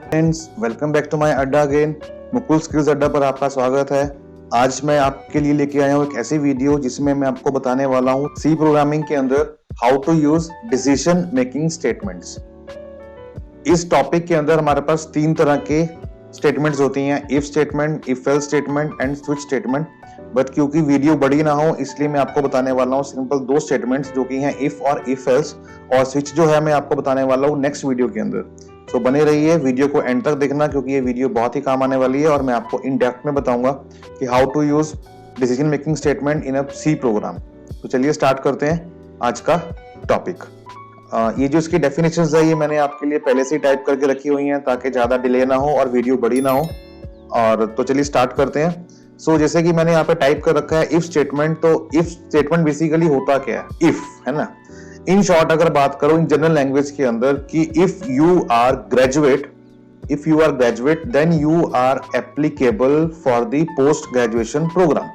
Friends, welcome back to my Adda again. Mukul skills Adda पर आपका स्वागत है। आज मैं आपके लिए लेके आया हूँ एक ऐसी वीडियो जिसमें मैं आपको बताने वाला हूँ सी प्रोग्रामिंग के अंदर how to use decision making statements. इस टॉपिक के अंदर हमारे पास 3 तरह के स्टेटमेंट्स होती हैं, if statement, if else statement and switch statement. But क्योंकि वीडियो बड़ी ना हो इसलिए मैं आपको बताने वाला हूँ सिंपल 2 स्टेटमेंट्स जो कि हैं इफ और इफ एल्स, और स्विच जो है मैं आपको बताने वाला हूँ नेक्स्ट वीडियो के अंदर। तो बने रहिए, वीडियो को एंड तक देखना क्योंकि ये वीडियो बहुत ही काम आने वाली है और मैं आपको इन डेप्थ में बताऊंगा कि how to use decision making statement in a C program. तो चलिए स्टार्ट करते हैं आज का टॉपिक। ये जो इसकी डेफिनेशंस है ये मैंने आपके लिए पहले से ही टाइप करके रखी हुई हैं ताकि ज्यादा डिले ना हो और वीडियो बड़ी ना हो। और तो चलिए स्टार्ट करते हैं। सो जैसे कि मैंने यहाँ पे टाइप कर रखा है इफ स्टेटमेंट, तो इफ स्टेटमेंट बेसिकली होता क्या है, इफ है ना। इन शॉर्ट अगर बात करो इन जनरल लैंग्वेज के अंदर कि if you are graduate then you are applicable for the post graduation program.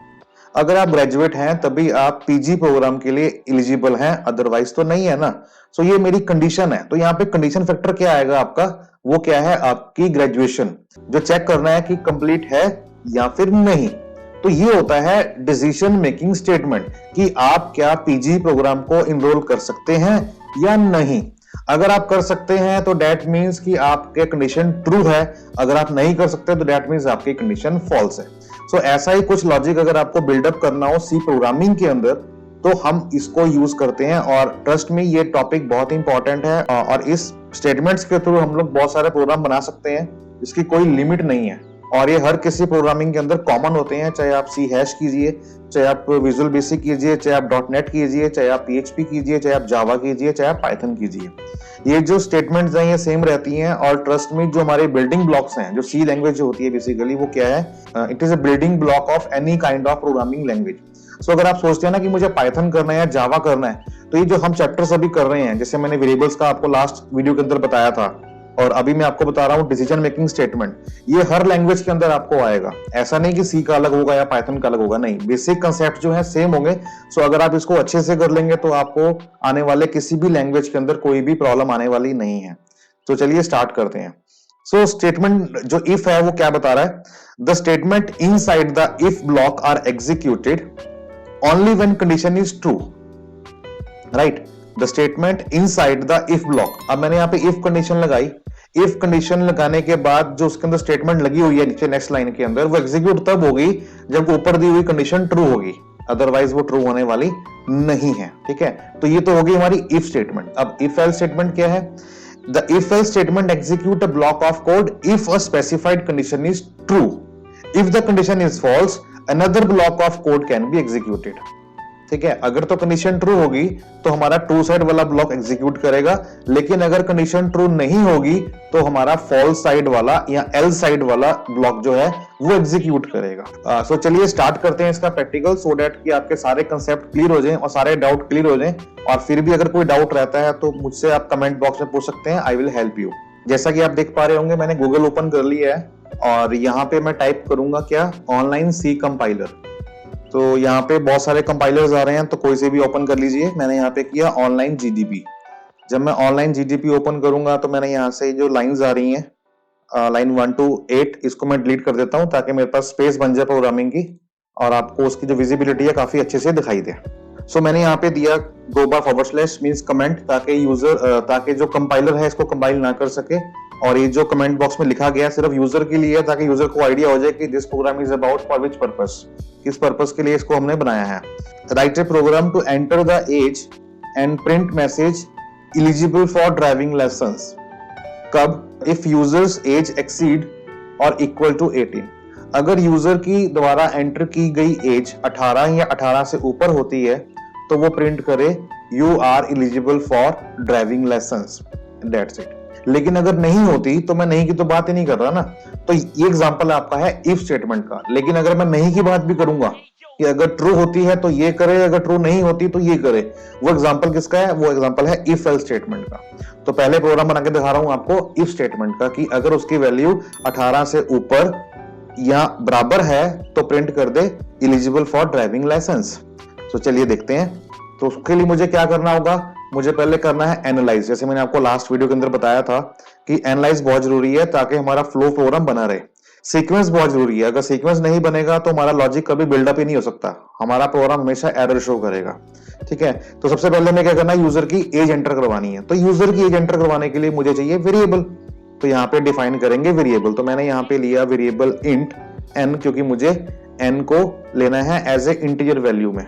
अगर आप ग्रेजुएट हैं तभी आप पीजी प्रोग्राम के लिए एलिजिबल हैं, अदरवाइज तो नहीं है ना। सो ये मेरी कंडीशन है। तो यहाँ पे कंडीशन फैक्टर क्या आएगा आपका, वो क्या है, आपकी ग्रेजुएशन जो चेक करना है कि कंप्लीट है या फिर नहीं। तो ये होता है डिसीजन मेकिंग स्टेटमेंट कि आप क्या पीजी प्रोग्राम को इनरोल कर सकते हैं या नहीं। अगर आप कर सकते हैं तो दैट मींस कि आपके कंडीशन ट्रू है, अगर आप नहीं कर सकते तो दैट मींस आपकी कंडीशन फॉल्स है। सो ऐसा ही कुछ लॉजिक अगर आपको बिल्डअप करना हो सी प्रोग्रामिंग के अंदर तो हम इसको यूज करते हैं। और ट्रस्ट में ये टॉपिक बहुत इंपॉर्टेंट है और इस स्टेटमेंट्स के थ्रू हम लोग बहुत सारे प्रोग्राम बना सकते हैं, इसकी कोई लिमिट नहीं है। और ये हर किसी प्रोग्रामिंग के अंदर कॉमन होते हैं, चाहे आप सी हैश कीजिए, चाहे आप विजुअल बेसिक कीजिए, चाहे आप .NET कीजिए, चाहे आप PHP कीजिए, चाहे आप जावा कीजिए, चाहे आप पाइथन कीजिए। ये जो स्टेटमेंट्स हैं ये सेम रहती हैं। और ट्रस्ट में जो हमारे बिल्डिंग ब्लॉक्स हैं, जो सी लैंग्वेज जो होती है बेसिकली वो क्या है, it is a building block of any kind of programming language. So अगर आप सोचते हैं ना कि मुझे पाइथन करना है या जावा करना है, तो ये जो हम चैप्टर्स अभी कर रहे हैं, जैसे मैंने वेरिएबल्स का आपको लास्ट वीडियो के अंदर बताया था और अभी मैं आपको बता रहा हूं डिसीजन मेकिंग स्टेटमेंट, ये हर लैंग्वेज के अंदर आपको आएगा। ऐसा नहीं कि सी का अलग होगा या पाइथन का अलग होगा, नहीं, बेसिक कंसेप्ट जो है सेम होंगे। सो अगर आप इसको अच्छे से कर लेंगे तो आपको आने वाले किसी भी लैंग्वेज के अंदर कोई भी प्रॉब्लम आने वाली नहीं है। तो चलिए स्टार्ट करते हैं। सो स्टेटमेंट जो इफ है वो क्या बता रहा है, the statement inside the if block are executed only when condition is true, right. The statement inside the if block, अब मैंने यहाँ पे इफ कंडीशन लगाई, इफ कंडीशन लगाने के बाद जो उसके अंदर स्टेटमेंट लगी हुई है नीचे नेक्स्ट लाइन के अंदर, वो एग्जीक्यूट तब होगी जब ऊपर दी हुई कंडीशन ट्रू होगी, अदरवाइज वो ट्रू होने वाली नहीं है, ठीक है। तो ये तो होगी हमारी इफ स्टेटमेंट। अब इफ एल्स स्टेटमेंट क्या है, the if else statement execute a block of code if a specified condition is true, if the condition is false another block of code can be executed, ठीक है। अगर तो condition true होगी तो हमारा true side वाला block execute करेगा, लेकिन अगर कंडीशन ट्रू नहीं होगी तो हमारा फॉल्स साइड वाला या एल साइड वाला ब्लॉक जो है वो एग्जीक्यूट करेगा। सो चलिए स्टार्ट करते हैं इसका प्रैक्टिकल, सो दैट कि आपके सारे कंसेप्ट क्लियर हो जाएं और सारे डाउट क्लियर हो जाएं। और फिर भी अगर कोई डाउट रहता है तो मुझसे आप कमेंट बॉक्स में पूछ सकते हैं, आई विल हेल्प यू। जैसा कि आप देख पा रहे होंगे मैंने गूगल ओपन कर लिया है और यहाँ पे मैं टाइप करूंगा क्या, ऑनलाइन सी कंपाइलर। तो यहाँ पे बहुत सारे कंपाइलर्स आ रहे हैं तो कोई से भी ओपन कर लीजिए। मैंने यहाँ पे किया ऑनलाइन GDP। जब मैं ऑनलाइन GDP ओपन करूंगा तो मैंने यहाँ से जो लाइंस आ रही हैं लाइन 1 to 8 इसको मैं डिलीट कर देता हूँ ताकि मेरे पास स्पेस बन जाए प्रोग्रामिंग की और आपको उसकी जो विजिबिलिटी है काफी अच्छे से दिखाई दे। सो मैंने यहाँ पे दिया // मींस कमेंट, ताकि जो कंपाइलर है इसको कंपाइल ना कर सके। और ये जो कमेंट बॉक्स में लिखा गया सिर्फ यूजर के लिए है ताकि यूजर को आइडिया हो जाए कि this program is about for which purpose, किस पर्पस के लिए इसको हमने बनाया है। Write a program to enter the age and print message eligible for driving licence. कब, इफ यूजर्स एज एक्सीड और इक्वल टू 18। अगर यूजर की द्वारा एंटर की गई एज 18 या 18 से ऊपर होती है तो वो प्रिंट करे you are eligible for driving licence, that's it. लेकिन अगर नहीं होती तो मैं नहीं की तो बात ही नहीं कर रहा ना। तो ये एग्जांपल आपका है इफ स्टेटमेंट का। लेकिन अगर मैं नहीं की बात भी करूंगा कि अगर ट्रू होती है तो ये करे, अगर ट्रू नहीं होती तो ये करे, वो एग्जांपल किसका है, वो एग्जांपल है इफ एल्स स्टेटमेंट का। तो पहले प्रोग्राम बना के दिखा रहा हूं आपको इफ स्टेटमेंट का कि अगर उसकी वैल्यू 18 से ऊपर या बराबर है तो प्रिंट कर दे एलिजिबल फॉर ड्राइविंग लाइसेंस। तो चलिए देखते हैं। तो उसके लिए मुझे क्या करना होगा, मुझे पहले करना है एनालाइज। जैसे मैंने आपको लास्ट वीडियो के अंदर बताया था कि एनालाइज बहुत जरूरी है ताकि हमारा फ्लो प्रोग्राम बना रहे। सीक्वेंस बहुत जरूरी है, अगर सीक्वेंस नहीं बनेगा तो हमारा लॉजिक कभी बिल्डअप ही नहीं हो सकता, हमारा प्रोग्राम हमेशा एरर शो करेगा। ठीक है, तो सबसे पहले हमें क्या करना है, यूजर की एज एंटर करवानी है। तो यूजर की एज एंटर करवाने के लिए मुझे चाहिए वेरिएबल, तो यहाँ पे डिफाइन करेंगे वेरिएबल। तो मैंने यहाँ पे लिया वेरिएबल इंट एन, क्योंकि मुझे एन को लेना है एज ए इंटीजर वैल्यू में।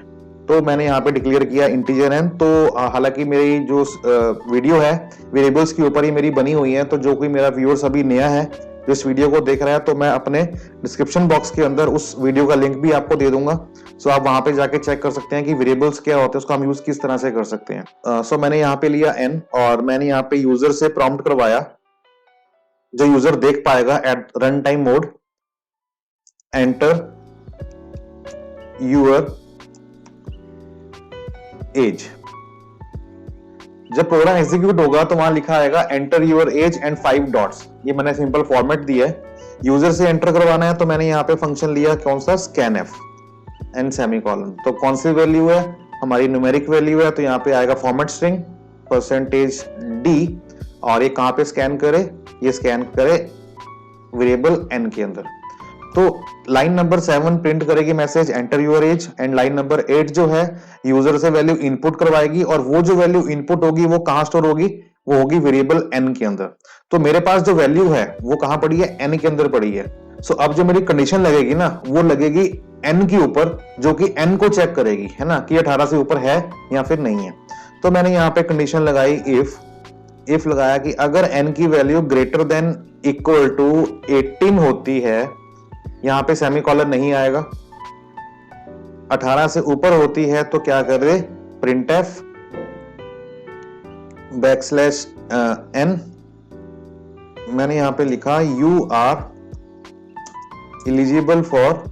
तो मैंने यहाँ पे डिक्लेयर किया इंटीजर एन। तो हालांकि मेरी जो वीडियो है वेरिएबल्स के ऊपर ही मेरी बनी हुई है, तो जो कोई मेरा व्यूअर्स अभी नया है जो इस वीडियो को देख रहा है, तो मैं अपने डिस्क्रिप्शन बॉक्स के अंदर उस वीडियो का लिंक भी आपको दे दूंगा। सो आप वहां पे जाके चेक कर सकते हैं कि वेरिएबल्स क्या होते हैं, उसको हम यूज किस तरह से कर सकते हैं। सो मैंने यहाँ पे लिया एन और मैंने यहाँ पे यूजर से प्रॉम्प्ट करवाया, जो यूजर देख पाएगा at run time mode, enter your age. जब प्रोग्राम एग्जीक्यूट होगा तो वहां लिखा आएगा enter your age and 5 dots. ये मैंने सिंपल फॉर्मेट दिया है, यूजर से एंटर करवाना है। तो मैंने यहाँ पे फंक्शन लिया कौन सा, स्कैनएफ एंड सेमीकोलन। तो कौन सी वैल्यू है, हमारी न्यूमेरिक वैल्यू है, तो यहाँ पे आएगा फॉर्मेट स्ट्रिंग %d, और ये कहां पे स्कैन करे, ये स्कैन करे वेरिएबल n के अंदर। तो लाइन नंबर 7 प्रिंट करेगी message enter your age, and line number 8 जो है यूजर से वैल्यू इनपुट करवाएगी, और वो जो वैल्यू इनपुट होगी वो कहां स्टोर होगी, वो होगी वेरिएबल n के अंदर। तो मेरे पास जो वैल्यू है वो कहां पड़ी है, n के अंदर पड़ी है। सो अब जो मेरी कंडीशन लगेगी ना, वो लगेगी n के ऊपर, जो कि n को चेक करेगी, है ना, कि 18 से ऊपर है या फिर नहीं है। तो मैंने यहाँ पे कंडीशन लगाई इफ लगाया कि अगर n की value greater than equal to 18 होती है, यहां पे सेमीकोलन नहीं आएगा, 18 से ऊपर होती है तो क्या कर रहे, प्रिंटफ \n। मैंने यहां पे लिखा you are eligible for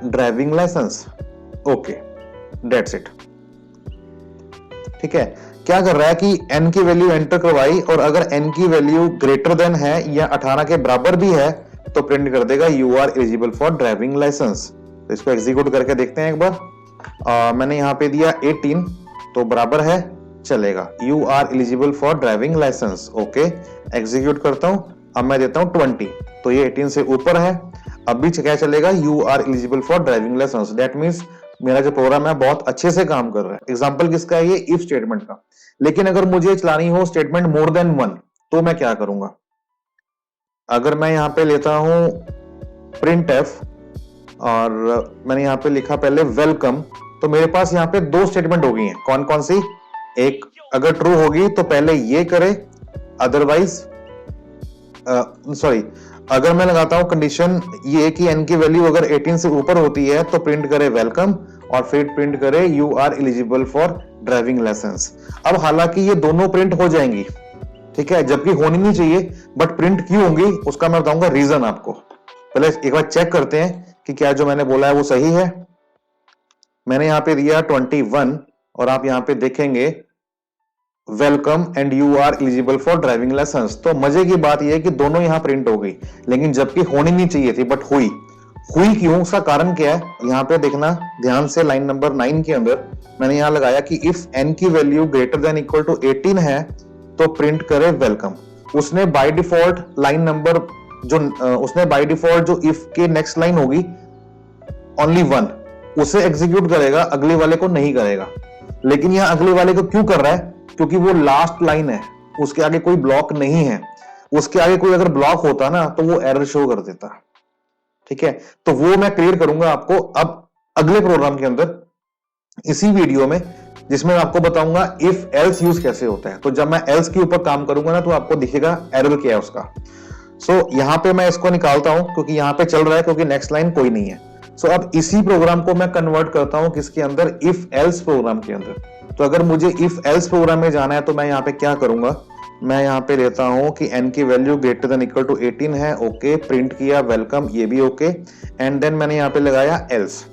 driving licence. Okay, that's it. ठीक है, क्या कर रहा है कि n की वैल्यू एंटर करवाई, और अगर n की वैल्यू ग्रेटर देन है या 18 के बराबर भी है तो प्रिंट कर देगा you are eligible for driving licence. तो इसको एग्जीक्यूट करके देखते हैं एक बार। मैंने यहाँ पे दिया 18, तो बराबर है, चलेगा, you are eligible for driving licence. Okay, execute करता हूं, अब मैं देता हूं 20, तो ये 18 से ऊपर है। अब भी क्या चलेगा, you are eligible for driving licence. That means मेरा जो प्रोग्राम है बहुत अच्छे से काम कर रहा है। एग्जाम्पल किसका है, ये इफ स्टेटमेंट का। लेकिन अगर मुझे चलानी हो स्टेटमेंट मोर देन 1, तो मैं क्या करूंगा, अगर मैं यहां पे लेता हूं printf और मैंने यहां पे लिखा पहले वेलकम, तो मेरे पास यहां पे 2 स्टेटमेंट हो गई हैं। कौन कौन सी, एक अगर ट्रू होगी तो पहले ये करे, अदरवाइज सॉरी, अगर मैं लगाता हूं कंडीशन ये कि n की वैल्यू अगर 18 से ऊपर होती है तो प्रिंट करे वेलकम, और फिर प्रिंट करे you are eligible for driving licence. अब हालांकि ये दोनों प्रिंट हो जाएंगी, ठीक है, जबकि होनी नहीं चाहिए, बट प्रिंट क्यों होंगी उसका मैं बताऊंगा रीजन आपको। पहले एक बार चेक करते हैं कि क्या जो मैंने बोला है वो सही है। मैंने यहां पे दिया 21, और आप यहां पे देखेंगे welcome and you are eligible for driving licence. तो मजे की बात यह है कि दोनों यहां प्रिंट हो गई, लेकिन जबकि होनी नहीं चाहिए थी, बट हुई क्यों, उसका कारण क्या है, यहां पे देखना ध्यान से। लाइन नंबर 9 के अंदर मैंने यहां लगाया कि इफ n की value greater than equal to 18 है तो प्रिंट करे वेलकम। उसने बाय डिफॉल्ट लाइन नंबर उसने बाय डिफॉल्ट जो इफ के नेक्स्ट लाइन होगी ओनली 1, उसे एग्जीक्यूट करेगा, अगले वाले को नहीं करेगा। लेकिन यहां अगले वाले को क्यों कर रहा है, क्योंकि वो लास्ट लाइन है, उसके आगे कोई ब्लॉक नहीं है। उसके आगे कोई अगर ब्लॉक होता ना तो वो एरर शो कर देता। ठीक है, तो वो मैं क्लियर करूंगा आपको अब अगले प्रोग्राम के अंदर, इसी वीडियो में, जिसमें मैं आपको बताऊंगा इफ एल्स यूज कैसे होता है। तो जब मैं एल्स के ऊपर काम करूंगा ना तो आपको दिखेगा एरर क्या है उसका। सो यहां पे मैं इसको निकालता हूं क्योंकि यहां पे चल रहा है, क्योंकि नेक्स्ट लाइन कोई नहीं है। सो अब इसी प्रोग्राम को मैं कन्वर्ट करता हूं किसके अंदर, इफ एल्स प्रोग्राम के अंदर। तो अगर मुझे इफ एल्स प्रोग्राम में जाना है तो मैं यहां पे क्या करूंगा, मैं यहां पे लेता हूं कि n की value greater than equal to 18 है। ओके, प्रिंट किया वेलकम, ये भी ओके, एंड देन मैंने यहां पे लगाया एल्स।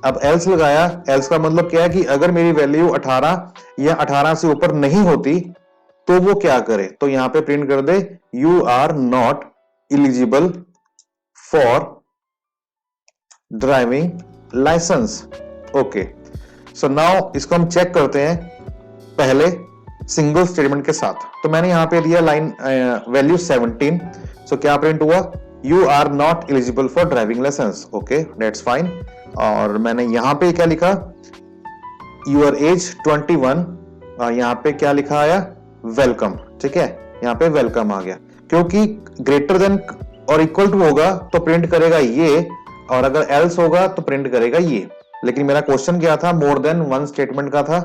अब एल्स लगाया, एल्स का मतलब क्या है कि अगर मेरी वैल्यू 18 या 18 से ऊपर नहीं होती तो वो क्या करे, तो यहां पे प्रिंट कर दे you are not eligible for driving licence. Okay, so now इसको हम चेक करते हैं पहले सिंगल स्टेटमेंट के साथ। तो मैंने यहां पे दिया लाइन वैल्यू 17। सो क्या प्रिंट हुआ, you are not eligible for driving licence. Okay, that's fine. और मैंने यहां पे क्या लिखा, यूर एज 21, यहां पे क्या लिखा आया, वेलकम। ठीक है, यहां पे वेलकम आ गया, क्योंकि ग्रेटर देन और इक्वल टू होगा तो प्रिंट करेगा ये, और अगर एल्स होगा तो प्रिंट करेगा ये। लेकिन मेरा क्वेश्चन क्या था, मोर देन वन स्टेटमेंट का था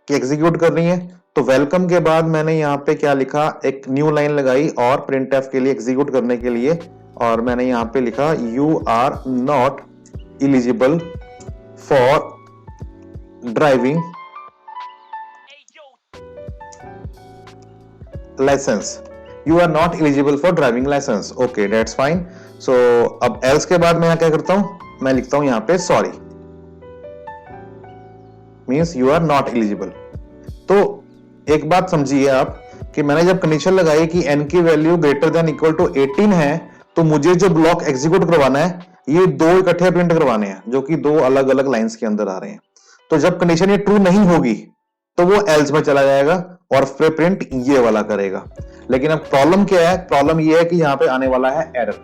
कि एग्जीक्यूट करनी है। तो वेलकम के बाद मैंने यहाँ पे क्या लिखा, एक न्यू लाइन लगाई और प्रिंट एफ के लिए एग्जीक्यूट करने के लिए, और मैंने यहाँ पे लिखा you are not eligible for driving licence, you are not eligible for driving licence. Okay, that's fine. So अब एल्स के बाद मैं क्या करता हूं, मैं लिखता हूं यहां पे sorry, means you are not eligible. तो एक बात समझिए आप कि मैंने जब कंडीशन लगाई कि n की value greater than equal to 18 है, तो मुझे जो ब्लॉक एग्जीक्यूट करवाना है ये दो इकट्ठे प्रिंट करवाने हैं, जो कि दो अलग अलग लाइंस के अंदर आ रहे हैं। तो जब कंडीशन ये ट्रू नहीं होगी तो वो एल्स में चला जाएगा और फिर प्रिंट ये वाला करेगा। लेकिन अब प्रॉब्लम क्या है, प्रॉब्लम ये है कि यहां पे आने वाला है एरर,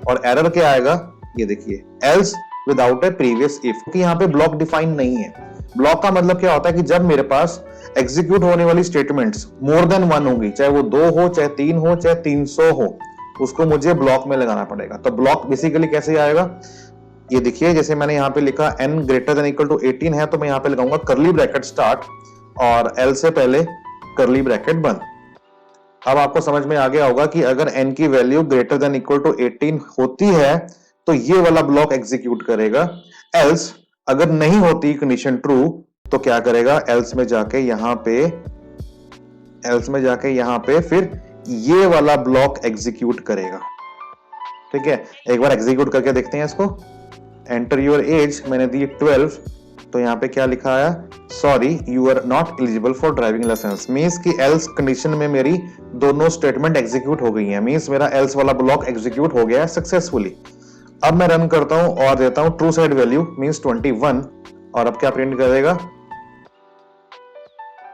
और एरर क्या आएगा, ये देखिए, else without A previous if, क्योंकि यहां पे ब्लॉक डिफाइन नहीं है। ब्लॉक का मतलब क्या होता है कि जब मेरे पास एग्जीक्यूट होने वाली स्टेटमेंट्स मोर देन वन होगी, चाहे वो 2 हो, चाहे 3 हो, चाहे 300 हो, उसको मुझे ब्लॉक में लगाना पड़ेगा। तो ब्लॉक बेसिकली कैसे आएगा, ये देखिए, जैसे मैंने यहां पे लिखा n greater than equal to 18 है, तो मैं यहां पे लगाऊंगा करली ब्रैकेट स्टार्ट और l से पहले करली ब्रैकेट बंद। अब आपको समझ में आ गया होगा कि अगर n की value greater than equal to 18 होती है तो ये वाला ब्लॉक एग्जीक्यूट करेगा। एल्स अगर नहीं होती कंडीशन ट्रू तो क्या करेगा, एल्स में जाके यहां पे फिर ये वाला ब्लॉक एग्जीक्यूट करेगा। ठीक है, एक बार एग्जीक्यूट करके देखते हैं इसको। एंटर योर एज मैंने दी 12, तो यहाँ पे क्या लिखा है, sorry you are not eligible for driving licence. Means कि एल्स कंडीशन में मेरी दोनों स्टेटमेंट एग्जीक्यूट हो गई हैं, मींस मेरा एल्स वाला ब्लॉक एग्जीक्यूट हो गया है सक्सेसफुली। अब मैं रन करता हूं और देता हूं ट्रू साइड वैल्यू मींस 21, और अब क्या प्रिंट करेगा,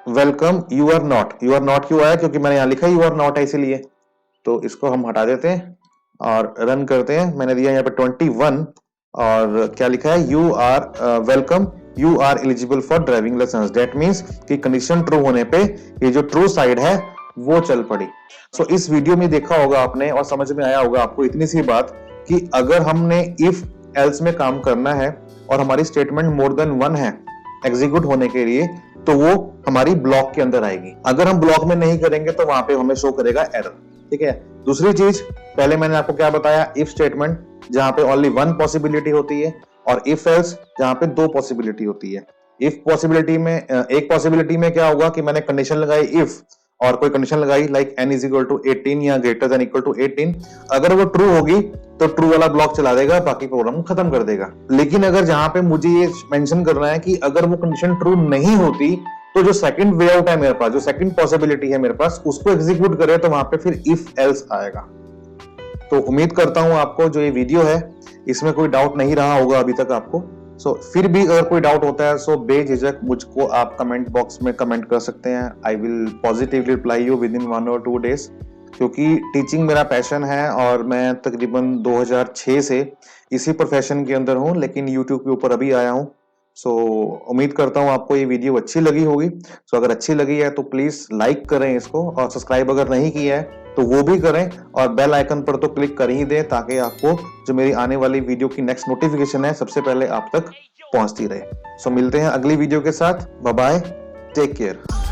welcome you are not. You are not क्यों आया, क्योंकि मैंने यहां लिखा यू आर नॉट है इसीलिए। तो इसको हम हटा देते हैं और रन करते हैं। मैंने दिया यहाँ पे 21 और क्या लिखा है, you are welcome you are eligible for driving licence. That means कि कंडीशन ट्रू होने पे ये जो ट्रू साइड है वो चल पड़ी। सो इस वीडियो में देखा होगा आपने और समझ में आया होगा आपको इतनी सी बात कि अगर हमने इफ एल्स में काम करना है और हमारी स्टेटमेंट मोर देन वन है एग्जीक्यूट होने के लिए, तो वो हमारी ब्लॉक के अंदर आएगी। अगर हम ब्लॉक में नहीं करेंगे तो वहां पे हमें शो करेगा एरर। ठीक है, दूसरी चीज, पहले मैंने आपको क्या बताया, इफ स्टेटमेंट जहां पे ओनली वन पॉसिबिलिटी होती है और इफ एल्स जहां पे दो पॉसिबिलिटी होती है। इफ पॉसिबिलिटी में एक पॉसिबिलिटी में क्या होगा कि मैंने कंडीशन लगाई इफ और कोई कंडीशन लगाई like n is equal to 18 या ग्रेटर देन इक्वल टू 18, अगर वो ट्रू होगी तो ट्रू वाला ब्लॉक चला देगा, बाकी प्रोग्राम खत्म कर देगा। लेकिन अगर जहां पे मुझे ये मेंशन करना है कि अगर वो कंडीशन ट्रू नहीं होती तो जो सेकंड वे आउट है मेरे पास, जो सेकंड पॉसिबिलिटी है मेरे पास, उसको एग्जीक्यूट करे तो वहां पे फिर इफ एल्स आएगा। तो उम्मीद करता हूं आपको जो ये वीडियो है इसमें कोई डाउट नहीं रहा होगा अभी तक आपको। सो फिर भी अगर कोई डाउट होता है सो बेझिझक मुझको आप कमेंट बॉक्स में कमेंट कर सकते हैं। I will positively reply you with in 1 और 2 डेज, क्योंकि टीचिंग मेरा पैशन है और मैं तकरीबन 2006 से इसी प्रोफेशन के अंदर हूं, लेकिन यूट्यूब के ऊपर अभी आया हूं। सो उम्मीद करता हूं आपको ये वीडियो अच्छी लगी होगी। सो अगर अच्छी लगी है तो प्लीज लाइक करें इसको, और सब्सक्राइब अगर नहीं किया है तो वो भी करें, और बेल आइकन पर तो क्लिक कर ही दें ताकि आपको जो मेरी आने वाली वीडियो की नेक्स्ट नोटिफिकेशन है सबसे पहले आप तक पहुंचती रहे। सो मिलते हैं अगली वीडियो के साथ। Bye bye, take care.